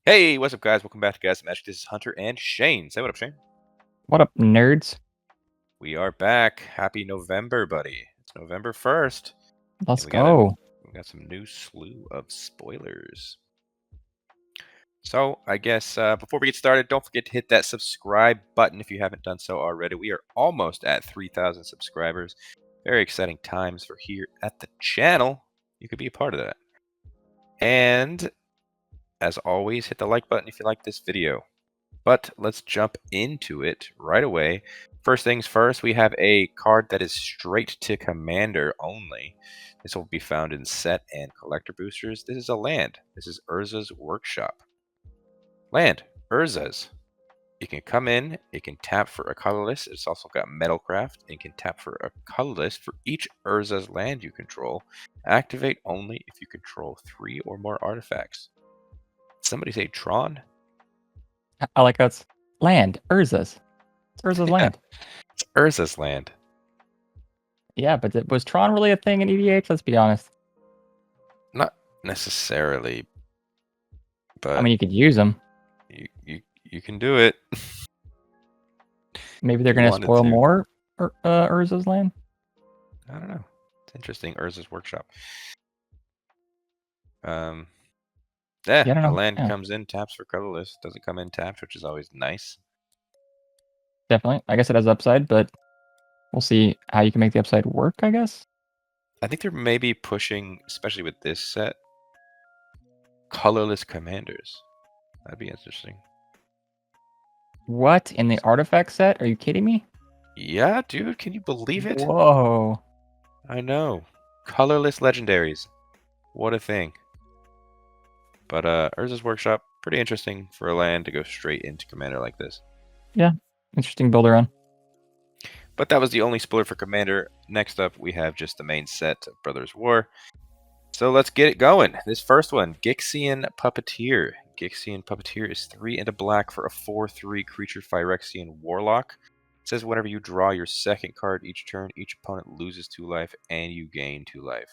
Hey, what's up, guys? Welcome back to Guys Magic. This is Hunter and Shane. Say what up, Shane. What up, nerds? We are back. Happy November, buddy. It's November 1st. Let's And go. we got some new slew of spoilers. So, I guess before we get started, don't forget to hit that subscribe button if you haven't done so already. We are almost at 3,000 subscribers. Very exciting times for here at the channel. You could be a part of that. And, as always, hit the like button if you like this video. But let's jump into it right away. First things first, we have a card that is straight to commander only. This will be found in set and collector boosters. This is a land. This is Urza's Workshop. Land, Urza's. You can come in, it can tap for a colorless. It's also got Metalcraft, and you can tap for a colorless for each Urza's land you control. Activate only if you control 3 or more artifacts. Somebody say Tron? I like how it's land, Urza's. It's Urza's Yeah. land. It's Urza's land. Yeah, but was Tron really a thing in EDH? Let's be honest. Not necessarily, but I mean, you could use them. you can do it. Maybe they're You going to wanted spoil to. more Urza's land. I don't know. It's interesting. Urza's Workshop. Yeah, I don't A know. land Yeah, comes in, taps for colorless. Doesn't come in tapped, which is always nice. definitely. I guess it has upside, but we'll see how you can make the upside work, I guess. I think they're maybe pushing, especially with this set, colorless commanders. That'd be interesting. What? In the artifact set? Are you kidding me? Yeah, dude, can you believe it? Whoa. I know. Colorless legendaries. What a thing. But Urza's Workshop, pretty interesting for a land to go straight into commander like this. Yeah, interesting builder run. But that was the only spoiler for Commander. Next up, we have just the main set of Brothers War. So let's get it going. This first one, Gixian Puppeteer. Gixian Puppeteer is 3 and a black for a 4/3 creature Phyrexian Warlock. It says whenever you draw your second card each turn, each opponent loses 2 life and you gain 2 life.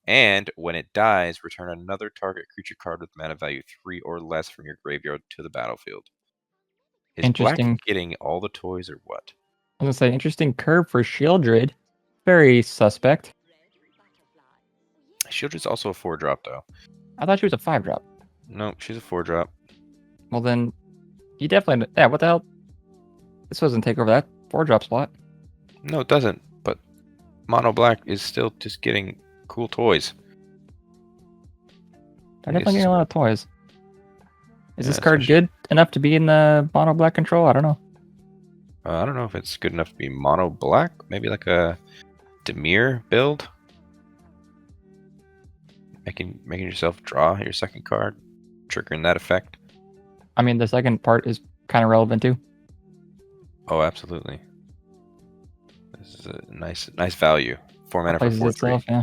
And when it dies, return another target creature card with mana value 3 or less from your graveyard to the battlefield. Is black Interesting. getting all the toys or what? I was going to say, interesting curve for Shieldred. Very suspect. Shieldred's also a 4-drop, though. I thought she was a 5-drop. No, she's a 4-drop. Well, then, you definitely... Yeah, what the hell? This doesn't take over that 4-drop spot. No, it doesn't. But Mono Black is still just getting cool toys. They're definitely getting a lot of toys. Is this card especially- good enough to be in the mono black control? I don't know. I don't know if it's good enough to be Mono Black. Maybe like a Demir build. Making yourself draw your second card, triggering that effect. I mean, the second part is kind of relevant too. Oh, absolutely. This is a nice value. 4 mana for Places 4/3. itself, yeah.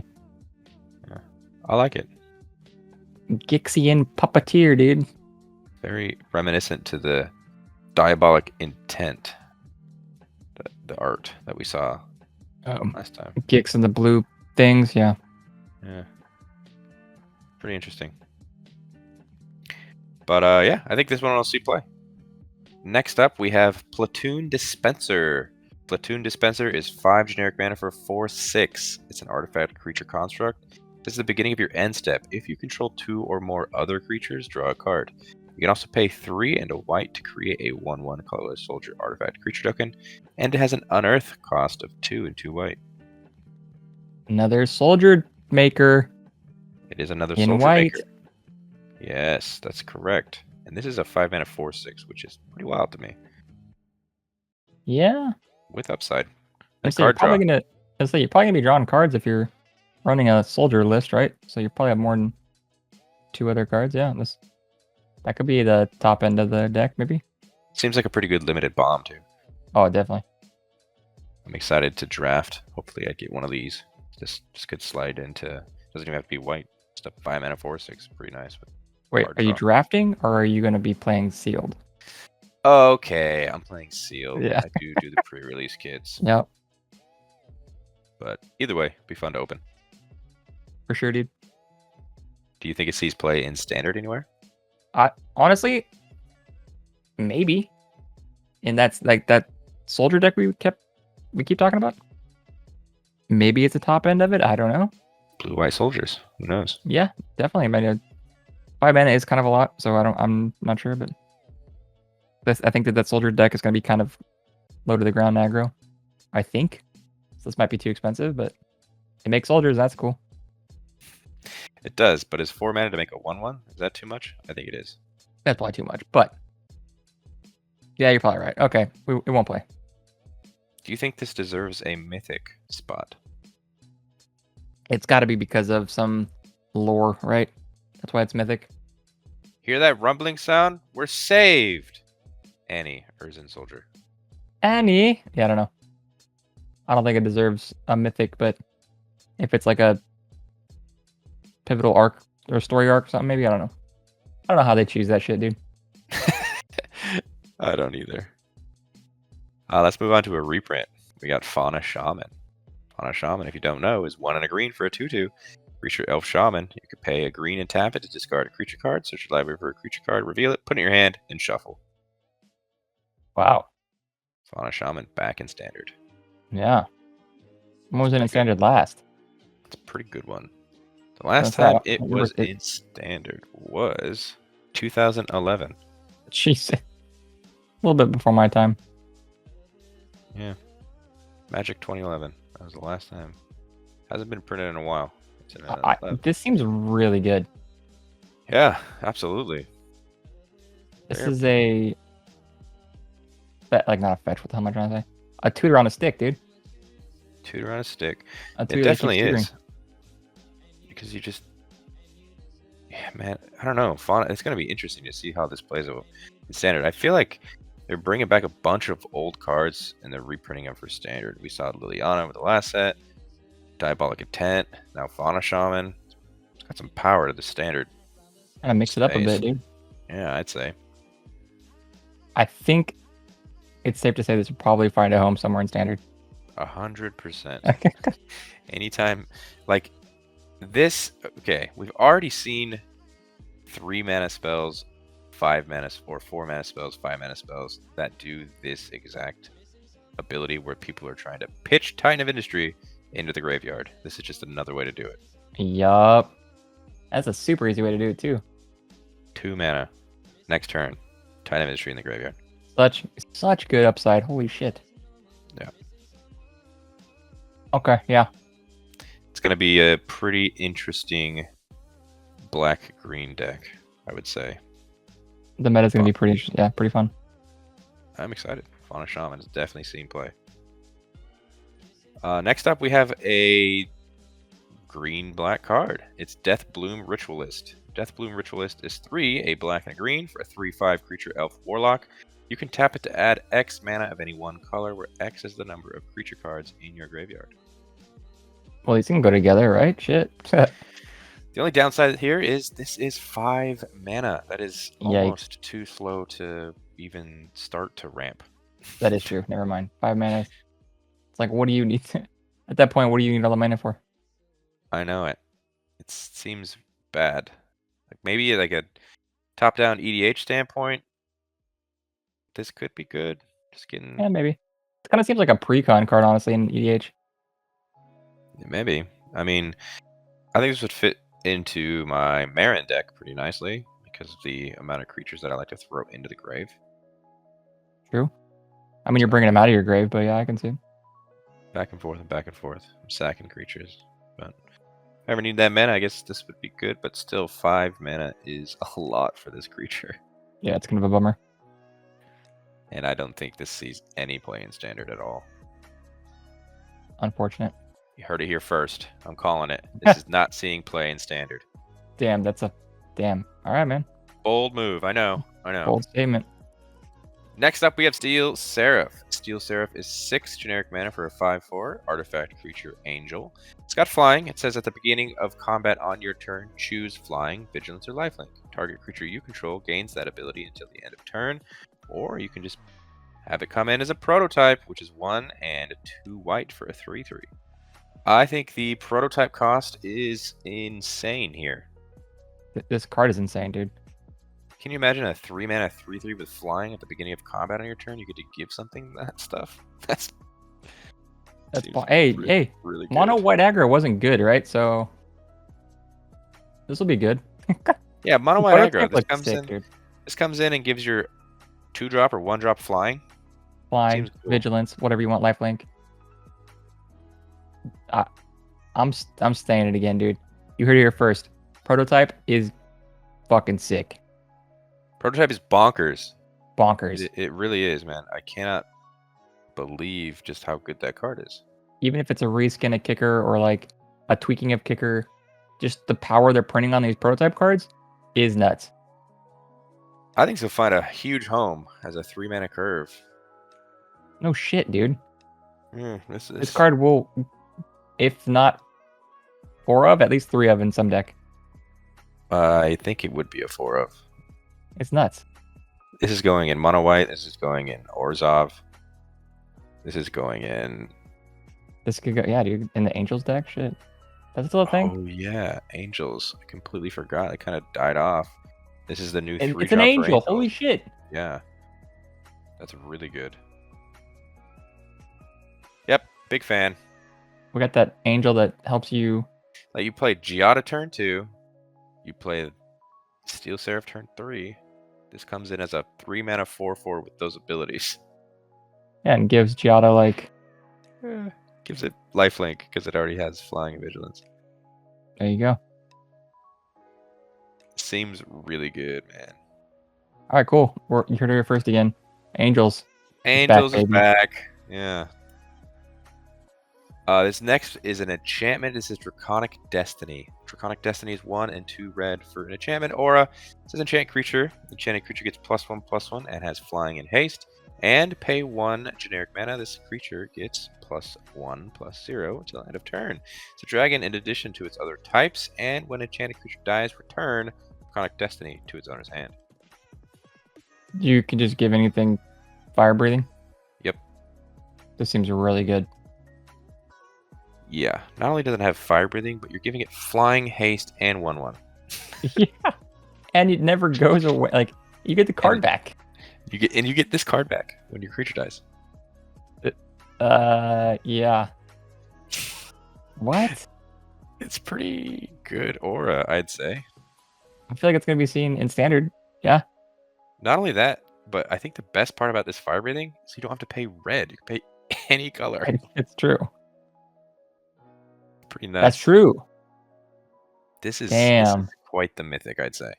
I like it. Gixian Puppeteer, dude. Very reminiscent to the Diabolic Intent, the art that we saw last time. Gix and the blue things, yeah. Yeah. Pretty interesting. But yeah, I think this one I'll see play. Next up, we have Platoon Dispenser. Platoon Dispenser is 5 generic mana for 4/6. It's an artifact creature construct. This is the beginning of your end step. If you control 2 or more other creatures, draw a card. You can also pay 3 and a white to create a 1/1 colorless soldier artifact creature token, and it has an unearth cost of 2 and 2 white. Another soldier maker. It is another In soldier white. maker. Yes, that's correct. And this is a 5 mana 4/6, which is pretty wild to me. Yeah. With upside. And so you're probably gonna be drawing cards if you're running a soldier list, right? So you probably have more than 2 other cards. Yeah, that could be the top end of the deck, maybe. Seems like a pretty good limited bomb, too. Oh, definitely. I'm excited to draft. Hopefully I get one of these. Just could slide into... Doesn't even have to be white. Just a 5 mana 4/6. Pretty nice. But Wait, are you drafting or are you going to be playing sealed? Okay, I'm playing sealed. Yeah. I do the pre-release kits. Yep. But either way, be fun to open. For sure, dude. Do you think it sees play in standard anywhere? Honestly, maybe. And that's like that soldier deck we keep talking about. Maybe it's the top end of it. I don't know. Blue-white soldiers. Who knows? Yeah, definitely. I mean, 5 mana is kind of a lot, so I'm not sure, but I think that soldier deck is going to be kind of low to the ground aggro. I think. So this might be too expensive, but it makes soldiers. That's cool. It does, but is 4 mana to make a 1/1? Is that too much? I think it is. That's probably too much, but yeah, you're probably right. Okay, it won't play. Do you think this deserves a mythic spot? It's got to be because of some lore, right? That's why it's mythic. Hear that rumbling sound? We're saved! Annie, Urzan Soldier. Annie? Yeah, I don't know. I don't think it deserves a mythic, but if it's like a pivotal arc or story arc or something, maybe, I don't know. I don't know how they choose that shit, dude. I don't either. Let's move on to a reprint. We got Fauna Shaman. Fauna Shaman, if you don't know, is 1 and a green for a 2/2. Creature Elf Shaman. You could pay a green and tap it to discard a creature card, search your library for a creature card, reveal it, put it in your hand, and shuffle. Wow. Fauna Shaman back in standard. Yeah. When was it in standard last? It's a pretty good one. The last time it was in standard was 2011. Jeez. A little bit before my time. Yeah. Magic 2011. That was the last time. Hasn't been printed in a while. This seems really good. Yeah, absolutely. This is a... like, not a fetch. What the hell am I trying to say? A tutor on a stick, dude. Tutor on a stick. It definitely is. Because you just... Yeah, man. I don't know. Fauna, it's going to be interesting to see how this plays in standard. I feel like they're bringing back a bunch of old cards and they're reprinting them for standard. We saw Liliana with the last set. Diabolic Intent. Now Fauna Shaman. It's got some power to the standard. Kind of mix it up a bit, dude. Yeah, I'd say. I think it's safe to say this will probably find a home somewhere in standard. 100%. Anytime, like this. Okay, we've already seen 3 mana spells, 5 mana or 4 mana spells, 5 mana spells that do this exact ability where people are trying to pitch Titan of Industry into the graveyard. This is just another way to do it. Yup. That's a super easy way to do it too. 2 mana. Next turn. Titan of Industry in the graveyard. Such good upside. Holy shit. Yeah. Okay, yeah. It's going to be a pretty interesting black-green deck, I would say. The meta's going to be pretty fun. I'm excited. Fauna Shaman has definitely seen play. Next up, we have a green-black card. It's Deathbloom Ritualist. Deathbloom Ritualist is 3, a black and a green for a 3/5 creature elf warlock. You can tap it to add X mana of any one color, where X is the number of creature cards in your graveyard. Well, these can go together, right? Shit. The only downside here is this is 5 mana. That is almost too slow to even start to ramp. That is true. Never mind. 5 mana. It's like, what do you need? At that point, what do you need all the mana for? I know it. It seems bad. Like maybe like a top-down EDH standpoint, this could be good. Just getting. Yeah, maybe. It kind of seems like a pre-con card, honestly, in EDH. Maybe. I mean, I think this would fit into my Marin deck pretty nicely because of the amount of creatures that I like to throw into the grave. True. I mean, you're bringing them out of your grave, but yeah, I can see. Back and forth and back and forth. I'm sacking creatures. But if I ever need that mana, I guess this would be good, but still 5 mana is a lot for this creature. Yeah, it's kind of a bummer. And I don't think this sees any play in standard at all. Unfortunate. You heard it here first. I'm calling it. This is not seeing play in standard. Damn, damn. All right, man. Bold move. I know. Bold statement. Next up, we have Steel Seraph. Steel Seraph is 6 generic mana for a 5/4 artifact creature angel. It's got flying. It says at the beginning of combat on your turn, choose flying, vigilance, or lifelink. Target creature you control gains that ability until the end of turn, or you can just have it come in as a prototype, which is 1 and 2 white for a 3/3. I think the prototype cost is insane here. This card is insane, dude. Can you imagine a 3-mana 3/3 with flying at the beginning of combat on your turn? You get to give something that stuff. That's Hey, really good. mono white aggro wasn't good, right? So this will be good. Yeah, mono white aggro. Prototype This looks comes sick, in. dude. This comes in and gives your 2-drop or 1-drop flying. Flying, Seems cool. vigilance, whatever you want. Lifelink. I'm staying it again, dude. You heard it here first. Prototype is fucking sick. Prototype is bonkers. Bonkers. It really is, man. I cannot believe just how good that card is. Even if it's a reskin of kicker or like a tweaking of kicker, just the power they're printing on these prototype cards is nuts. I think they'll find a huge home as a 3-mana curve. No shit, dude. This card will, if not 4 of, at least 3 of in some deck. I think it would be a 4 of. It's nuts. This is going in mono white. This is going in Orzhov. This is going in. This could go, yeah, dude. In the Angels deck, shit. That's still a thing. Oh yeah, Angels. I completely forgot. It kind of died off. This is the new 3-drop. It's an angel. Holy shit. Yeah, that's really good. Yep, big fan. We got that angel that helps you. Like you play Giada turn 2. You play Steel Seraph turn 3. This comes in as a 3-mana 4/4 with those abilities. Yeah, and gives Giada like. Gives it lifelink because it already has flying and vigilance. There you go. Seems really good, man. All right, cool. You heard it here first again. Angels. Angels is back. Yeah. This next is an enchantment. This is Draconic Destiny. Draconic Destiny is 1 and 2 red for an enchantment aura. It says enchant creature. Enchanted creature gets +1/+1 and has flying and haste. And pay 1 generic mana. This creature gets +1/+0 until end of turn. It's a dragon in addition to its other types. And when enchanted creature dies, return Draconic Destiny to its owner's hand. You can just give anything fire breathing? Yep. This seems really good. Yeah. Not only does it have fire breathing, but you're giving it flying, haste, and 1/1. Yeah. And it never goes away. Like, you get the card back. You get this card back when your creature dies. Yeah. What? It's pretty good aura, I'd say. I feel like it's gonna be seen in standard. Yeah. Not only that, but I think the best part about this fire breathing is you don't have to pay red. You can pay any color. It's true. Pretty nuts. That's true. This is quite the mythic, I'd say.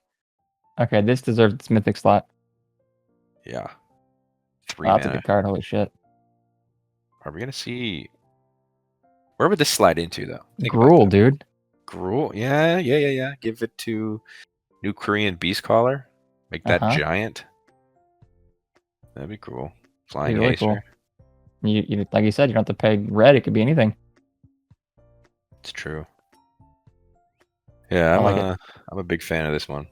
Okay, this deserves its mythic slot. Yeah. 3 Wow, mana. that's a good card. Holy shit. Are we gonna see? Where would this slide into, though? Gruul, dude. Gruul? Yeah. Give it to new Korean Beast Caller. Make that giant. That'd be cool. Flying really cool. You like you said, you don't have to pay red. It could be anything. It's true. Yeah, I'm a big fan of this one.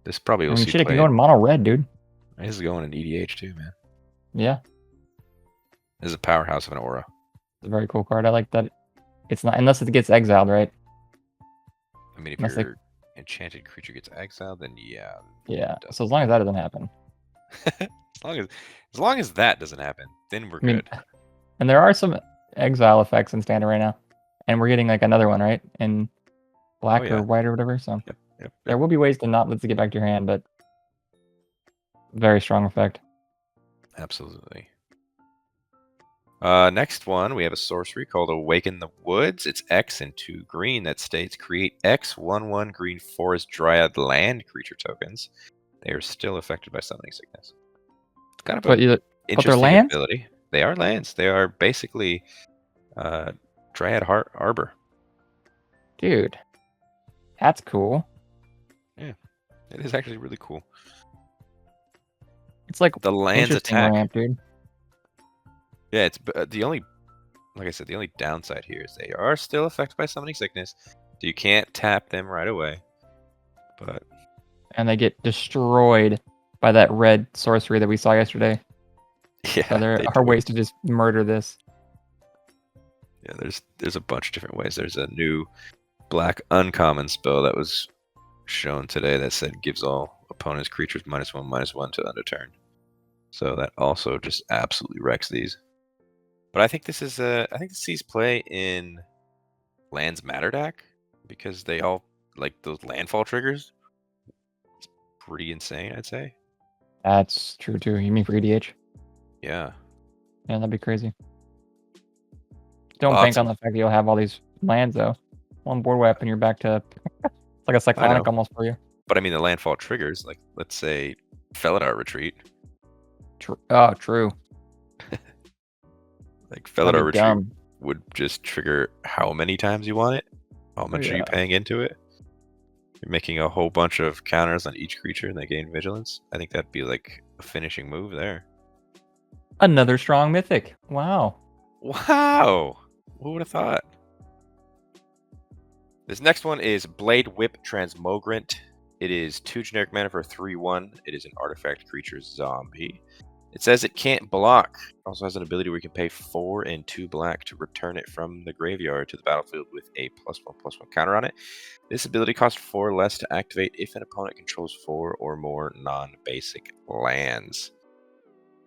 This probably will see play. Shit, it can go in mono red, dude. This is going in EDH too, man. Yeah. This is a powerhouse of an aura. It's a very cool card. I like that. It's not unless it gets exiled, right? I mean, if your enchanted creature gets exiled, then yeah. Yeah. So as long as that doesn't happen. as long as that doesn't happen, then we're good. And there are some exile effects in standard right now, and we're getting like another one, right? In black or white or whatever. So yep. There will be ways to not let it get back to your hand, but very strong effect. Absolutely. Next one, we have a sorcery called Awaken the Woods. It's X and 2 green that states create X 1/1 green forest dryad land creature tokens. They are still affected by summoning sickness. It's kind of an interesting ability. They are lands. They are basically Dryad Arbor. Dude, that's cool. Yeah, it is actually really cool. It's like the lands attack, ramp, dude. Yeah, it's the only, like I said, the only downside here is they are still affected by summoning sickness, so you can't tap them right away. And they get destroyed by that red sorcery that we saw yesterday. Yeah, so there are ways to just murder this. Yeah, there's a bunch of different ways. There's a new black uncommon spell that was shown today that said gives all opponent's creatures -1/-1 to end a turn. So that also just absolutely wrecks these. But I think this is I think this sees play in Lands Matter deck because they all like those landfall triggers. It's pretty insane, I'd say. That's true too. You mean for EDH? Yeah. Yeah, that'd be crazy. Don't Lots bank on of, the fact that you'll have all these lands though. One board wipe and you're back to it's like a I cyclonic know. almost for you. But I mean the landfall triggers, like let's say Felidar Retreat. Oh, true. Like That'd Felidar be Retreat dumb. would just trigger how many times you want it? How Oh, much are you yeah. paying into it? You're making a whole bunch of counters on each creature and they gain vigilance. I think that'd be like a finishing move there. Another strong mythic. Wow. Wow! Who would have thought? This next one is Bladewhip Transmogrant. It is 2 generic mana for 3/1. It is an artifact creature zombie. It says it can't block. It also has an ability where you can pay 4 and 2 black to return it from the graveyard to the battlefield with a +1/+1 counter on it. This ability costs 4 less to activate if an opponent controls 4 or more non-basic lands.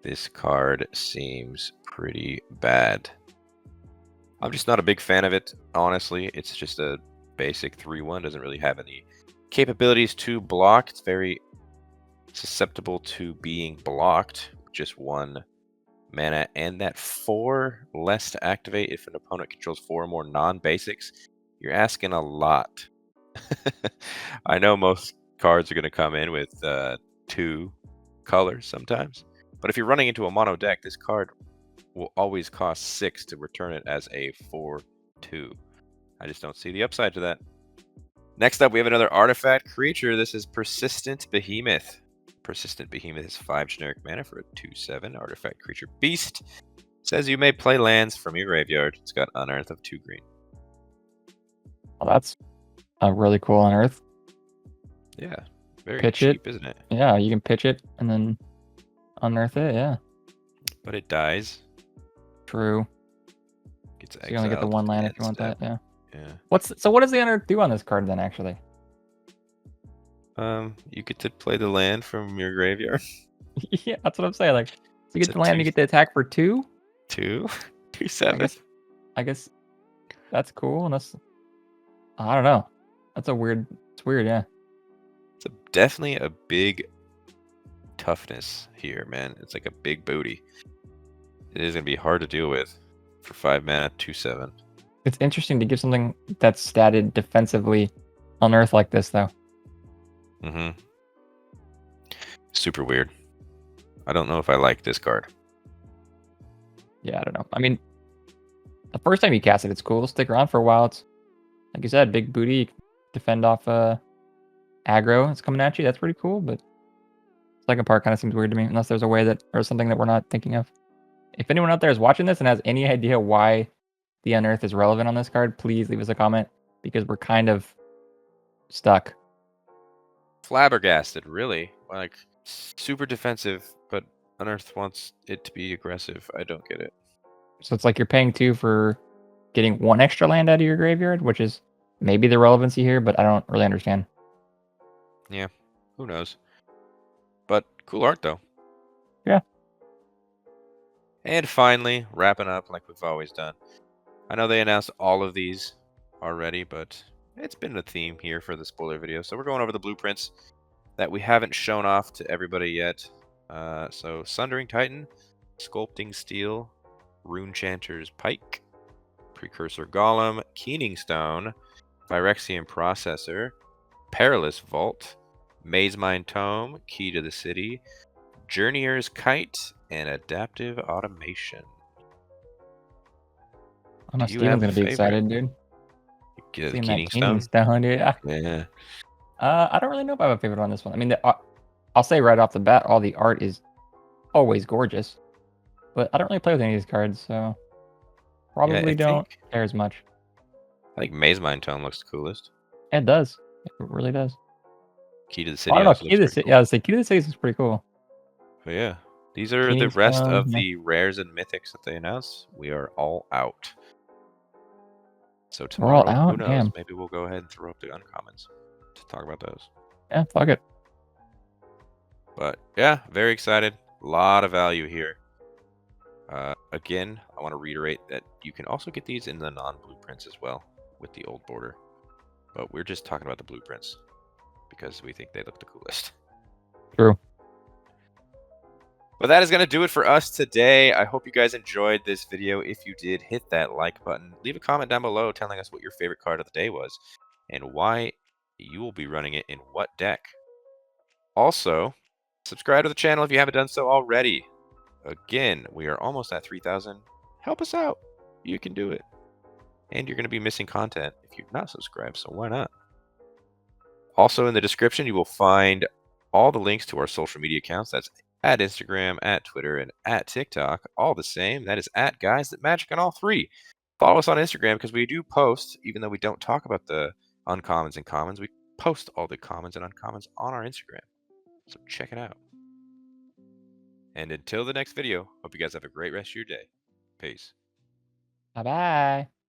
This card seems pretty bad. I'm just not a big fan of it, honestly. It's just a basic 3/1. Doesn't really have any capabilities to block. It's very susceptible to being blocked. Just 1 mana, and that 4 less to activate if an opponent controls 4 or more non-basics. You're asking a lot. I know most cards are going to come in with 2 colors sometimes, but if you're running into a mono deck, this card will always cost 6 to return it as a 4/2. I just don't see the upside to that. Next up, we have another artifact creature. This is Persistent Behemoth. Persistent Behemoth is 5 generic mana for a 2/7 artifact creature beast. It says you may play lands from your graveyard. It's got Unearth of 2 green. Well, that's a really cool unearth. Yeah, very Pitch cheap, it. isn't it? Yeah, you can pitch it and then unearth it. Yeah, But it dies. true. Gets So you only get the exiled 1 land end if you want step. that. Yeah. Yeah. What does the unearth do on this card then? Actually. You get to play the land from your graveyard. Yeah, that's what I'm saying. Like, so you It's get a the land, you get the attack for 2. 2, I 2/7. guess that's cool. And that's I don't know. That's a weird. It's weird. Yeah. It's definitely a big toughness here, man. It's like a big booty. It is gonna be hard to deal with for 5 mana, 2/7. It's interesting to give something that's statted defensively unearth like this, though. Mm-hmm. Super weird. I don't know if I like this card. Yeah, I don't know. I mean, the first time you cast it, it's cool. Stick around for a while. It's like you said, big booty, defend off aggro. It's coming at you. That's pretty cool. But the second part kind of seems weird to me, unless there's a way that or something that we're not thinking of. If anyone out there is watching this and has any idea why the unearth is relevant on this card, please leave us a comment because we're kind of stuck. Flabbergasted, really. Like, super defensive, but Unearth wants it to be aggressive. I don't get it. So it's like you're paying 2 for getting 1 extra land out of your graveyard, which is maybe the relevancy here, but I don't really understand. Yeah, who knows? But cool art, though. Yeah. And finally, wrapping up like we've always done. I know they announced all of these already, but it's been a theme here for the spoiler video. So we're going over the blueprints that we haven't shown off to everybody yet. So Sundering Titan, Sculpting Steel, Runechanter's Pike, Precursor Golem, Keening Stone, Phyrexian Processor, Perilous Vault, Maze Mine Tome, Key to the City, Journeyer's Kite, and Adaptive Automation. I know Do you Steven's have a gonna be favorite? excited, dude. Get Seeing Keening that Keening Stone? Stone, dude. Yeah. Yeah. I don't really know if I have a favorite on this one. I mean, I'll say right off the bat, all the art is always gorgeous, but I don't really play with any of these cards, so probably don't care as much. I think Maze Mine Tome looks the coolest. It does. It really does. Key to the I City don't know. also Key to the looks pretty City. cool. Yeah, I'd say Key to the City is pretty cool. But yeah, these are the Keening rest Stone, of yeah. the rares and mythics that they announced. We are all out. So We're all tomorrow, who out? knows? Damn. Maybe we'll go ahead and throw up the uncommons to talk about those. Yeah, fuck it. But yeah, very excited. A lot of value here. Again, I want to reiterate that you can also get these in the non-blueprints as well with the old border. But we're just talking about the blueprints because we think they look the coolest. True. But that is going to do it for us today. I hope you guys enjoyed this video. If you did, hit that like button. Leave a comment down below telling us what your favorite card of the day was and why you will be running it in what deck. Also, subscribe to the channel if you haven't done so already. Again, we are almost at 3,000. Help us out. You can do it. And you're going to be missing content if you've not subscribed, so why not? Also, in the description, you will find all the links to our social media accounts. That's at Instagram, at Twitter, and at TikTok. All the same. That is at Guys That Magic on all three. Follow us on Instagram because we do post, even though we don't talk about the uncommons and commons, we post all the commons and uncommons on our Instagram. So check it out. And until the next video, hope you guys have a great rest of your day. Peace. Bye-bye.